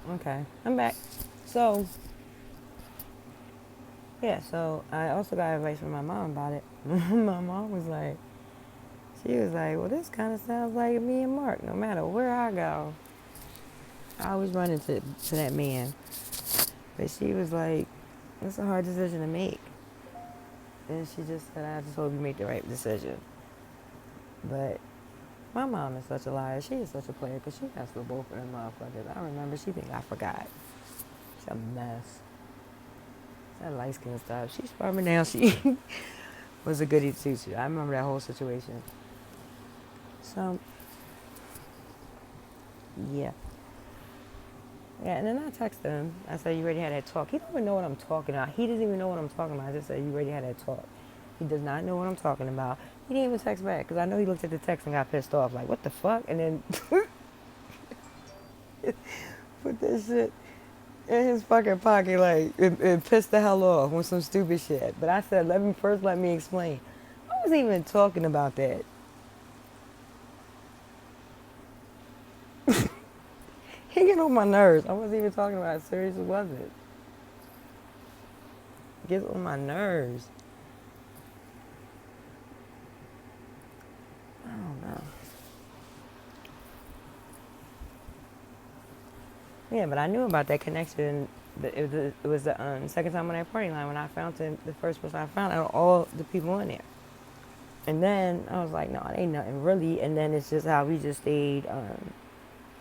Okay, I'm back. So, yeah, so I also got advice from my mom about it. My mom was like, she was like, well, this kind of sounds like me and Mark. No matter where I go, I always run into that man. But she was like, it's a hard decision to make. And she just said, I just hope you make the right decision. But my mom is such a liar. She is such a player because she messed with both of them motherfuckers. I remember she think I forgot. She's a mess. That light skin stuff. She's farming now. She was a goody two shoes. I remember that whole situation. So yeah. Yeah, and then I texted him. I said, you already had that talk. He don't even know what I'm talking about. He doesn't even know what I'm talking about. I just said, you already had that talk. He does not know what I'm talking about. He didn't even text back because I know he looked at the text and got pissed off. Like, what the fuck? And then put that shit in his fucking pocket, like, and pissed the hell off with some stupid shit. But I said, let me explain. I wasn't even talking about that. He get on my nerves. I wasn't even talking about it. Seriously, wasn't. Gets on my nerves. I don't know. Yeah, but I knew about that connection. It was the second time on that party line when I found him, the first person I found out all the people in there. And then I was like, no, it ain't nothing really. And then it's just how we just stayed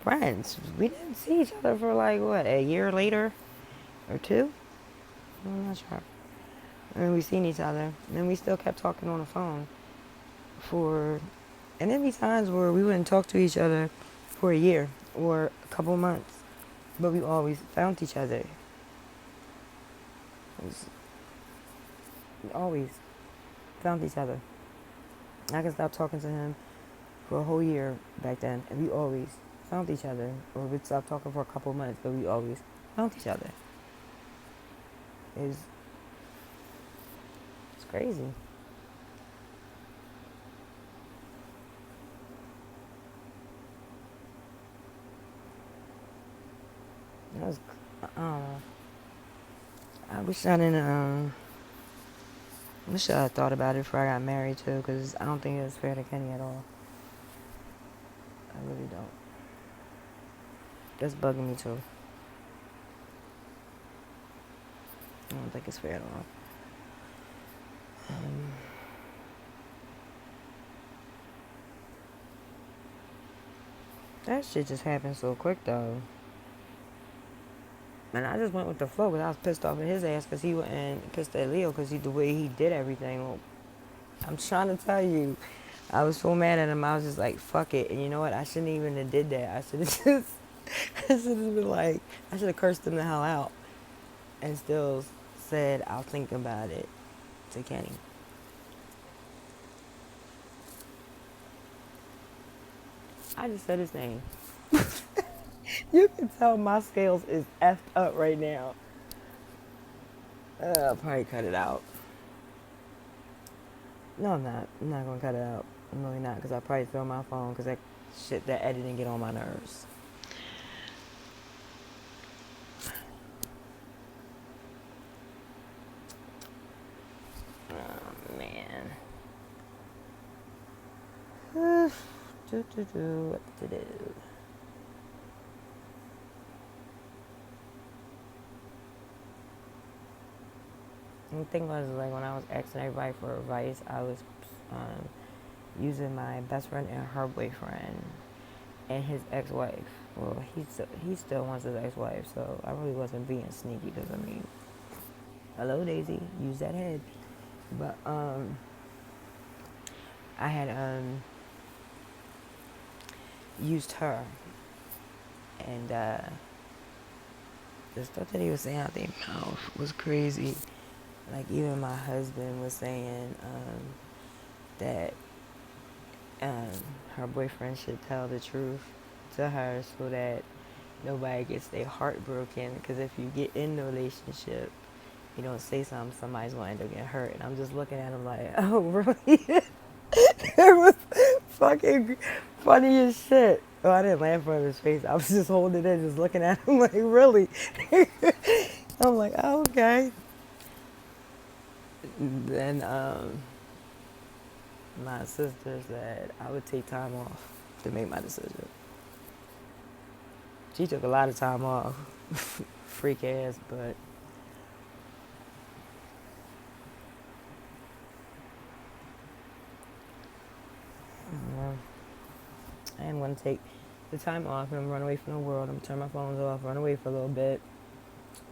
friends. We didn't see each other for like, what, a year later or two? I'm not sure. And we seen each other. And then we still kept talking on the phone for, and there'd be times where we wouldn't talk to each other for a year or a couple months. But we always found each other. We always found each other. I could stop talking to him for a whole year back then, and we always found each other. Or we'd stop talking for a couple months, but we always found each other. It's, it's crazy. That was, I don't know. I wish I didn't, I wish I had thought about it before I got married too, because I don't think it was fair to Kenny at all. I really don't. That's bugging me too. I don't think it's fair at all. Um, that shit just happened so quick though. And I just went with the flow because I was pissed off at his ass because he went and pissed at Leo because the way he did everything. Well, I'm trying to tell you, I was so mad at him. I was just like, fuck it. And you know what? I shouldn't even have did that. I should have just, I should have been like, I should have cursed him the hell out and still said, I'll think about it to Kenny. I just said his name. You can tell my scales is effed up right now. I'll probably cut it out. No, I'm not. I'm not gonna cut it out. I'm really not, because I'll probably throw my phone because that shit, that editing get on my nerves. Oh, man. What to do? And the thing was, like, when I was asking everybody for advice, I was um, using my best friend and her boyfriend and his ex-wife. Well, he still wants his ex-wife, so I really wasn't being sneaky because, I mean, hello, Daisy, use that head. But I had used her, and the stuff that he was saying out their mouth was crazy. Like, even my husband was saying that um, her boyfriend should tell the truth to her so that nobody gets their heart broken. Because if you get in the relationship, you don't say something, somebody's going to end up getting hurt. And I'm just looking at him like, oh, really? It was fucking funny as shit. Oh, I didn't laugh in his face. I was just holding it in, just looking at him like, really? I'm like, oh, okay. Then my sister said I would take time off to make my decision. She took a lot of time off. Freak ass, but you know, I didn't want to take the time off and run away from the world. I'm going to turn my phones off, run away for a little bit.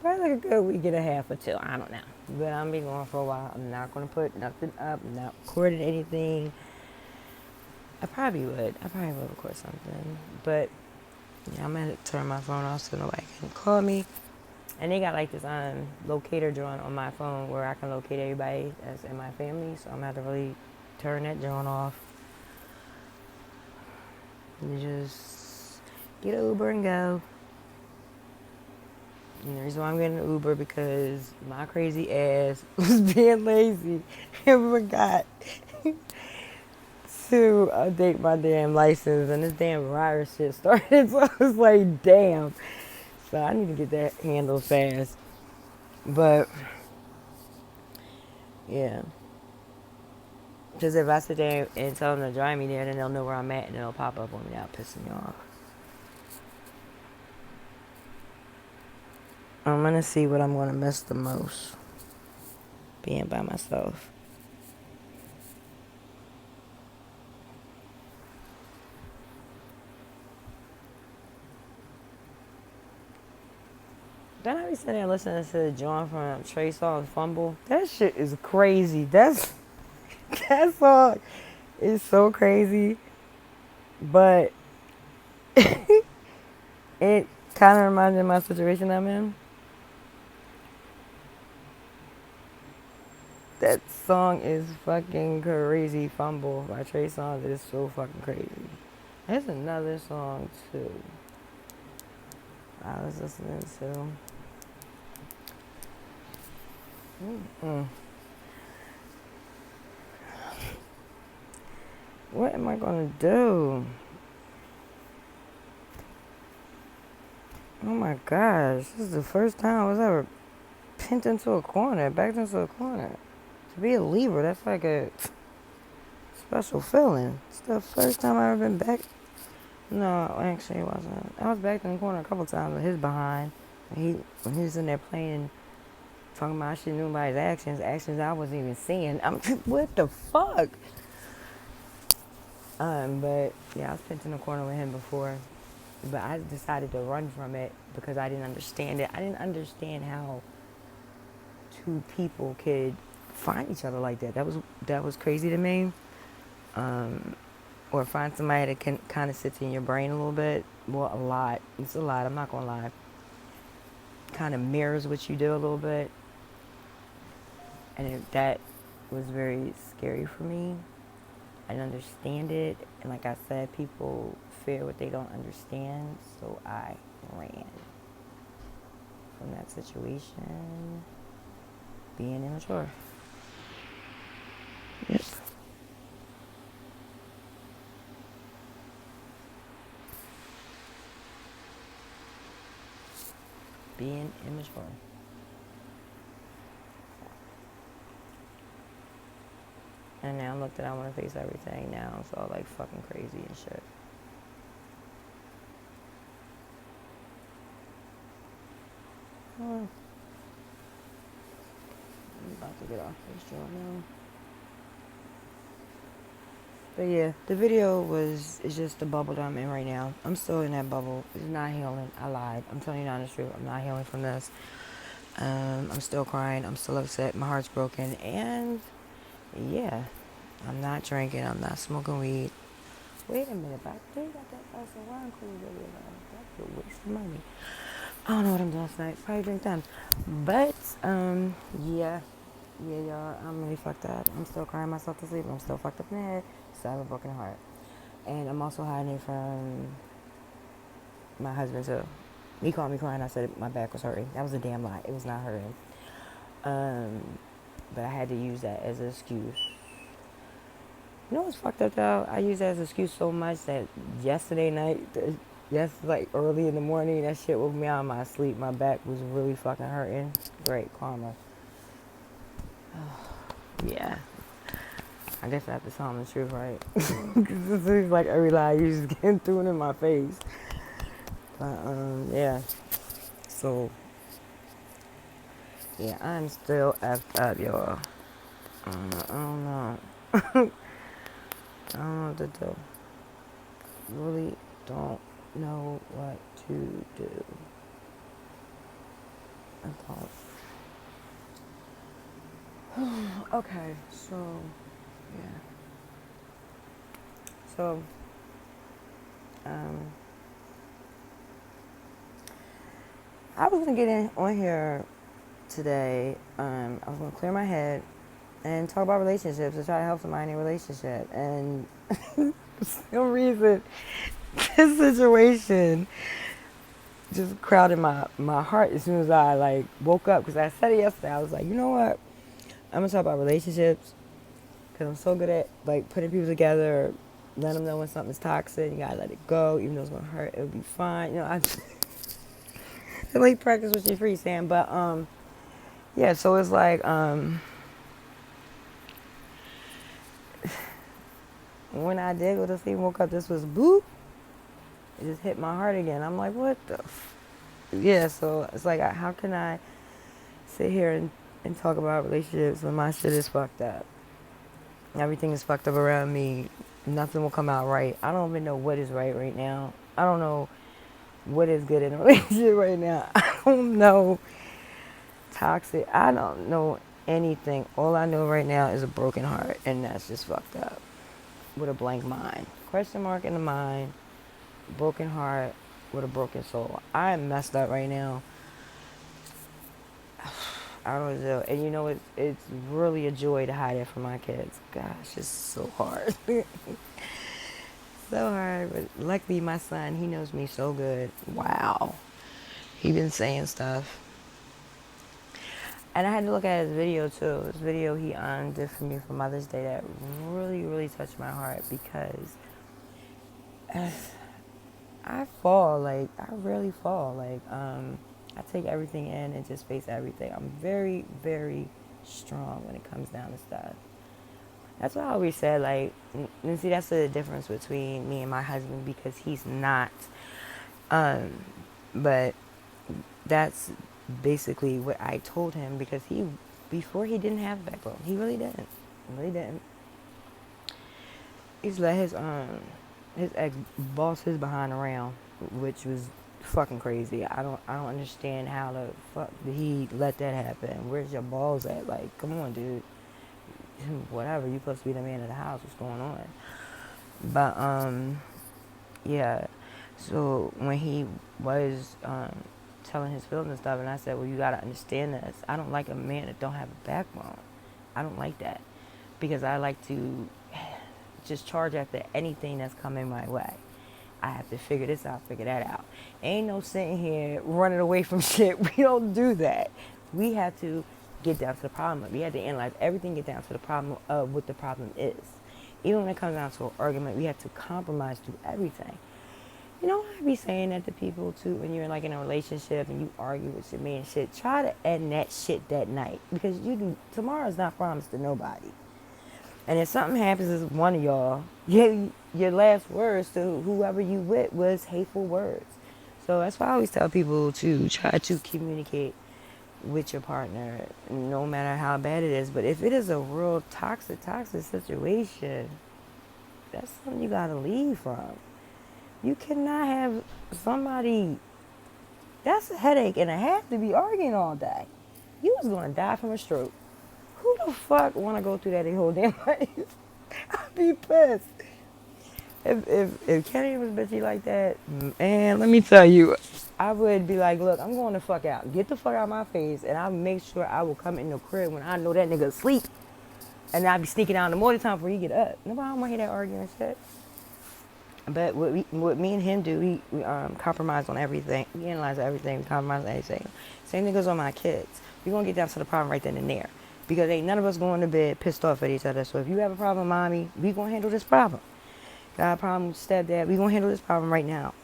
Probably like a good week and a half or two. I don't know. But I'm be going for a while. I'm not going to put nothing up. I'm not recording anything. I probably would. I probably would record something. But yeah, I'm going to turn my phone off so nobody can call me. And they got like this locator joint on my phone where I can locate everybody that's in my family. So I'm going to have to really turn that joint off. And just get an Uber and go. And the reason why I'm getting an Uber because my crazy ass was being lazy and forgot to update my damn license. And this damn virus shit started. So I was like, damn. So I need to get that handled fast. But, yeah. Because if I sit there and tell them to drive me there, then they'll know where I'm at and it'll pop up on me. That'll piss me off. I'm going to see what I'm going to miss the most. Being by myself. Then I be sitting there listening to the John from Trey Songz Fumble. That shit is crazy. That song is so crazy. But it kind of reminds me of my situation I'm in. That song is fucking crazy. Fumble by Trey Songz is so fucking crazy. There's another song too I was listening to. What am I gonna do? Oh my gosh, this is the first time I was ever pinned into a corner, backed into a corner. To be a Libra, that's like a special feeling. It's the first time I ever been back. No, actually it wasn't. I was backed in the corner a couple times with his behind. When he was in there playing, talking about I shouldn't know about his actions I wasn't even seeing. I'm what the fuck? But yeah, I was pinned in the corner with him before. But I decided to run from it because I didn't understand it. I didn't understand how two people could find each other like that. That was crazy to me. Or find somebody that can kind of sits in your brain a little bit. Well, a lot. It's a lot. I'm not gonna lie. Kind of mirrors what you do a little bit, and that was very scary for me. I didn't understand it, and like I said, people fear what they don't understand, so I ran from that situation. Being immature. Yep. Being immature. And now look that I want to face everything now. It's all like fucking crazy and shit. I'm about to get off this job now. But yeah, the video is just the bubble that I'm in right now. I'm still in that bubble. It's not healing. I lied. I'm telling you the honest truth. I'm not healing from this. I'm still crying. I'm still upset. My heart's broken. And yeah, I'm not drinking. I'm not smoking weed. Wait a minute. But I think I got that glass of wine cool video. That's a waste of money. I don't know what I'm doing tonight. Probably drink time. But yeah. Yeah, y'all, I'm really fucked up. I'm still crying myself to sleep. I'm still fucked up in the head. Still have a broken heart. And I'm also hiding it from my husband, too. He called me crying. I said my back was hurting. That was a damn lie. It was not hurting. But I had to use that as an excuse. You know what's fucked up though? I use that as an excuse so much that yesterday night, like early in the morning, that shit woke me out of my sleep. My back was really fucking hurting. Great karma. Yeah. I guess I have to tell him the truth, right? Because it seems like every lie you just getting thrown in my face. But, yeah. So, yeah, I'm still effed up, y'all. I don't know. I don't know what to do. Really don't know what to do. I don't. Okay, so, yeah. So, I was gonna get in on here today. I was gonna clear my head and talk about relationships and try to help somebody in a relationship. And for some reason, this situation just crowded my heart as soon as I like woke up. Because I said it yesterday. I was like, you know what? I'm gonna talk about relationships because I'm so good at like putting people together, letting them know when something's toxic. You gotta let it go, even though it's gonna hurt. It'll be fine. You know, I like practice what you're free, Sam. But yeah. So it's like when I did go to sleep and woke up, this was boop. It just hit my heart again. I'm like, what the? Yeah. So it's like, how can I sit here and talk about relationships when my shit is fucked up? Everything is fucked up around me. Nothing will come out right. I don't even know what is right now. I don't know what is good in a relationship right now. I don't know toxic. I don't know anything. All I know right now is a broken heart, and that's just fucked up. With a blank mind. Question mark in the mind. Broken heart with a broken soul. I am messed up right now. I don't know. And you know, it's really a joy to hide it from my kids. Gosh, it's so hard. So hard. But luckily my son, he knows me so good. Wow. He been saying stuff. And I had to look at his video too. This video he did for me for Mother's Day that really, really touched my heart because I fall, like, I really fall. Like, I take everything in and just face everything. I'm very, very strong when it comes down to stuff. That's what I always said, like, and see, that's the difference between me and my husband because he's not. But that's basically what I told him because before he didn't have a backbone. He really didn't. He really didn't. He's let his ex boss his behind around, which was fucking crazy. I don't understand how the fuck did he let that happen. Where's your balls at? Like, come on, dude. Whatever, you supposed to be the man of the house. What's going on? But yeah. So when he was telling his feelings and stuff, and I said, well, you gotta understand this. I don't like a man that don't have a backbone. I don't like that because I like to just charge after anything that's coming my way. I have to figure this out, figure that out. Ain't no sitting here running away from shit. We don't do that. We have to get down to the problem. We have to analyze everything, get down to the problem of what the problem is. Even when it comes down to an argument, we have to compromise through everything. You know, I be saying that to people too when you're like in a relationship and you argue with your man and shit. Try to end that shit that night because tomorrow's not promised to nobody. And if something happens to one of y'all, your last words to whoever you with was hateful words. So that's why I always tell people to try to communicate with your partner, no matter how bad it is. But if it is a real toxic situation, that's something you gotta leave from. You cannot have somebody, that's a headache and a half to be arguing all day. You was gonna die from a stroke. Who the fuck want to go through that whole damn life? I'd be pissed. If Kenny was bitchy like that, man, let me tell you, I would be like, look, I'm going the fuck out. Get the fuck out of my face, and I'll make sure I will come in the crib when I know that nigga asleep. And I'll be sneaking out in the morning time before he get up. Nobody don't want to hear that arguing shit. But what me and him do, we compromise on everything. We analyze everything. We compromise on everything. Same thing goes on my kids. We're going to get down to the problem right then and there. Because ain't none of us going to bed pissed off at each other. So if you have a problem, mommy, we going to handle this problem. Got a problem with stepdad, we going to handle this problem right now.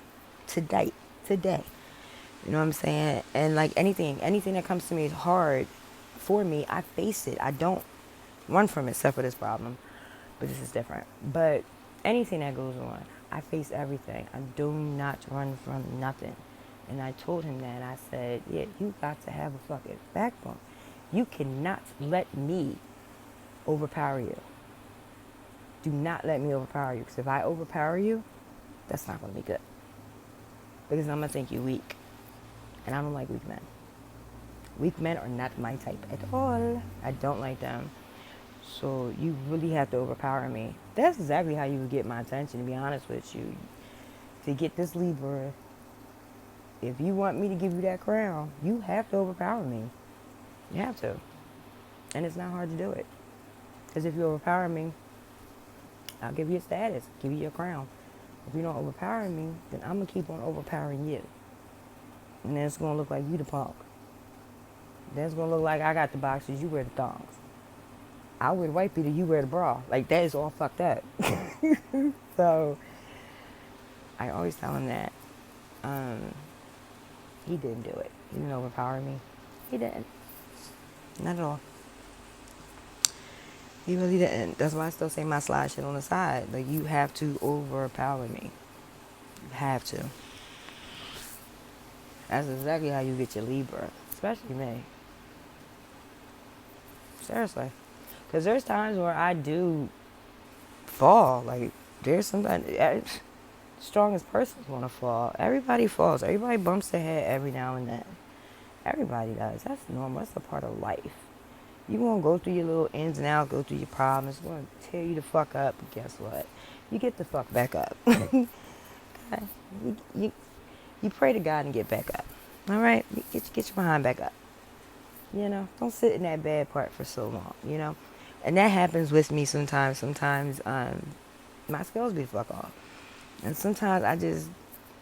Today. You know what I'm saying? And like anything that comes to me is hard for me. I face it. I don't run from it except for this problem. But this is different. But anything that goes on, I face everything. I do not run from nothing. And I told him that. I said, yeah, you got to have a fucking backbone. You cannot let me overpower you. Do not let me overpower you. Because if I overpower you, that's not going to be good. Because I'm going to think you're weak. And I don't like weak men. Weak men are not my type at all. I don't like them. So you really have to overpower me. That's exactly how you would get my attention, to be honest with you. To get this Libra, if you want me to give you that crown, you have to overpower me. You have to. And it's not hard to do it. Because if you overpower me, I'll give you a status, give you your crown. If you don't overpower me, then I'm going to keep on overpowering you. And then it's going to look like you the punk. Then it's going to look like I got the boxers, you wear the thongs. I wear the white beater, you wear the bra. Like, that is all fucked up. So, I always tell him that. He didn't do it. He didn't overpower me. He didn't. Not at all. He really didn't. That's why I still say my slide shit on the side. Like, you have to overpower me. You have to. That's exactly how you get your Libra. Especially me. Seriously. Because there's times where I do fall. Like, there's sometimes... strongest person's going to fall. Everybody falls. Everybody bumps their head every now and then. Everybody does. That's normal. That's a part of life. You're going to go through your little ins and outs, go through your problems. It's going to tear you the fuck up. But guess what? You get the fuck back up. Okay? You pray to God and get back up. All right? Get your behind back up. You know? Don't sit in that bad part for so long, you know? And that happens with me sometimes. Sometimes my skills be fuck off. And sometimes I just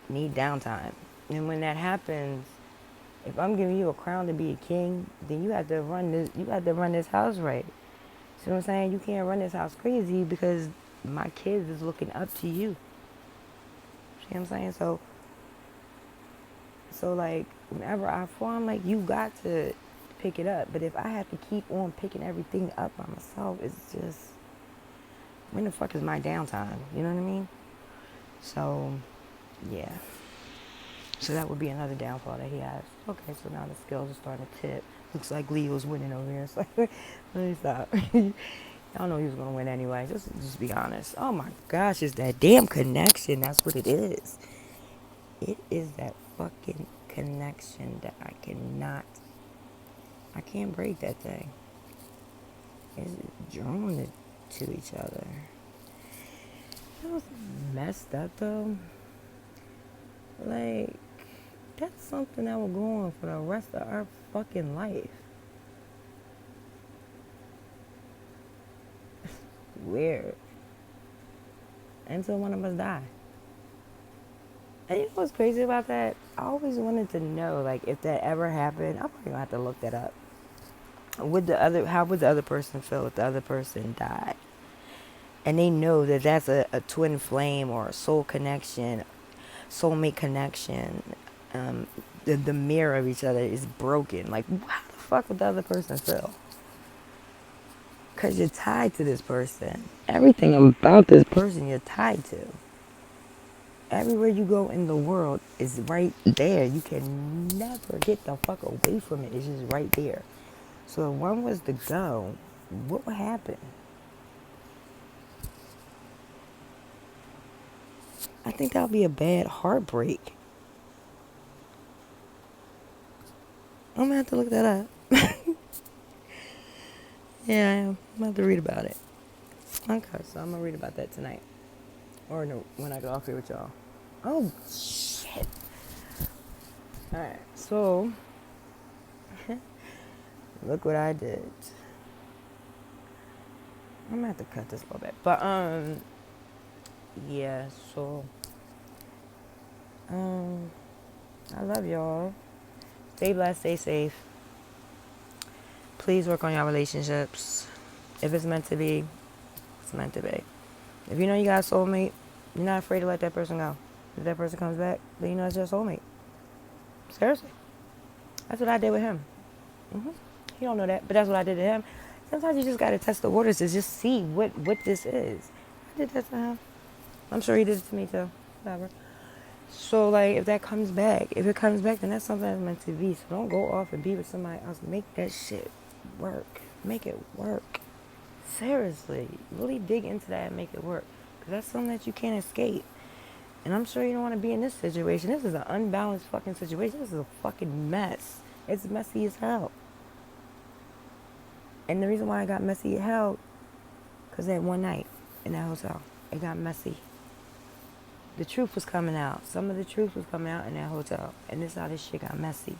need downtime. And when that happens, if I'm giving you a crown to be a king, then you have to run this house right. See what I'm saying? You can't run this house crazy because my kids is looking up to you. See what I'm saying? So like whenever I fall, I'm like, you got to pick it up. But if I have to keep on picking everything up by myself, it's just, when the fuck is my downtime? You know what I mean? So, yeah. So that would be another downfall that he has. Okay, so now the scales are starting to tip. Looks like Leo's winning over here. It's like, let me stop. I don't know he was going to win anyway. Just be honest. Oh my gosh, it's that damn connection. That's what it is. It is that fucking connection that I can't break that thing. It's drawn to each other. That was messed up though. Like, that's something that will go on for the rest of our fucking life. Weird. Until one of us die. And you know what's crazy about that? I always wanted to know, like, if that ever happened, I'm probably gonna have to look that up. How would the other person feel if the other person died? And they know that that's a twin flame or a soul connection, soulmate connection. The mirror of each other is broken. Like, how the fuck would the other person feel? Because you're tied to this person. Everything about this person you're tied to. Everywhere you go in the world is right there. You can never get the fuck away from it. It's just right there. So if one was to go, what would happen? I think that would be a bad heartbreak. I'm going to have to look that up. Yeah, I am. I'm going to have to read about it. Okay, so I'm going to read about that tonight. Or no, when I get off here with y'all. Oh, shit. Alright, so look what I did. I'm gonna have to cut this a little bit. But yeah, so I love y'all. Stay blessed, stay safe. Please work on your relationships. If it's meant to be, it's meant to be. If you know you got a soulmate, you're not afraid to let that person go. If that person comes back, then you know it's your soulmate. Seriously. That's what I did with him. He don't know that, but that's what I did to him. Sometimes you just got to test the waters to just see what this is. I did that to him. I'm sure he did it to me too. Whatever. So, like, if it comes back, then that's something that's meant to be. So don't go off and be with somebody else. Make that shit work. Make it work. Seriously. Really dig into that and make it work. Because that's something that you can't escape. And I'm sure you don't want to be in this situation. This is an unbalanced fucking situation. This is a fucking mess. It's messy as hell. And the reason why I got messy as hell, because that one night in that hotel, it got messy. The truth was coming out. Some of the truth was coming out in that hotel. And this is how this shit got messy.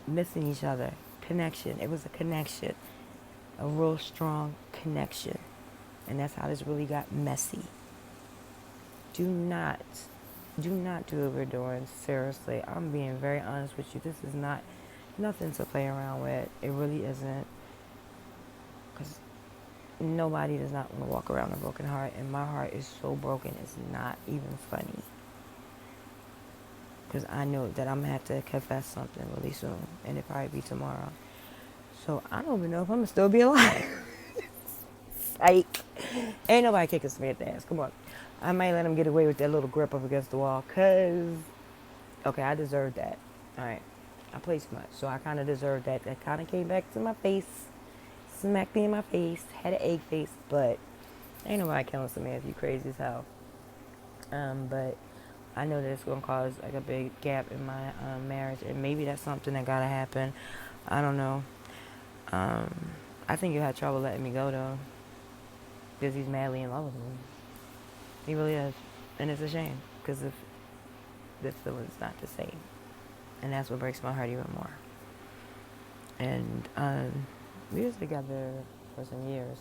Missing each other. Connection. It was a connection. A real strong connection. And that's how this really got messy. Do not do what we're doing. Seriously. I'm being very honest with you. This is not nothing to play around with. It really isn't. Because nobody does not want to walk around a broken heart, and my heart is so broken it's not even funny. Because I know that I'm going to have to confess something really soon, and it'll probably be tomorrow. So I don't even know if I'm going to still be alive. Like, ain't nobody kicking Samantha ass. Come on. I might let him get away with that little grip up against the wall, because, okay, I deserve that. All right. I play too much, so I kind of deserved that. That kind of came back to my face. Smacked me in my face, had an egg face, but ain't nobody killing Samantha, you crazy as hell. But I know that it's going to cause like a big gap in my marriage, and maybe that's something that got to happen. I don't know. I think he'll have trouble letting me go, though, because he's madly in love with me. He really is, and it's a shame, because if the feeling's not the same, and that's what breaks my heart even more. And we was together for some years,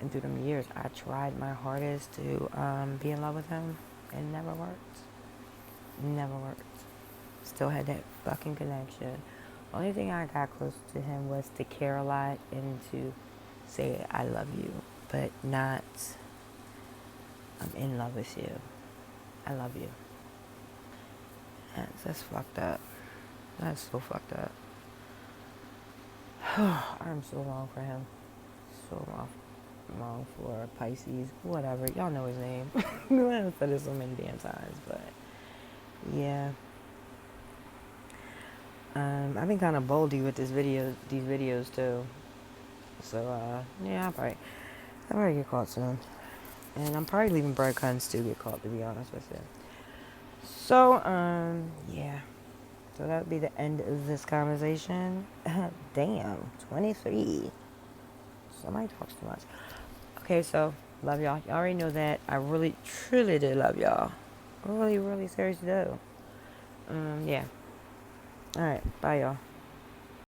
and through them years, I tried my hardest to be in love with him, and it never worked. Never worked. Still had that fucking connection. Only thing I got close to him was to care a lot and to say I love you, but not I'm in love with you. I love you. That's fucked up. That's so fucked up. I'm so wrong for him. So wrong for Pisces. Whatever. Y'all know his name. I've said it so many damn times, but yeah. I've been kind of boldy with these videos too. So yeah, I'll probably get caught soon. And I'm probably leaving Brad Cuns to get caught, to be honest with you. So yeah. So that would be the end of this conversation. Damn, 23. Somebody talks too much. Okay, so, love y'all. Y'all already know that. I really, truly do love y'all. Really, really seriously do. Yeah. Alright, bye y'all.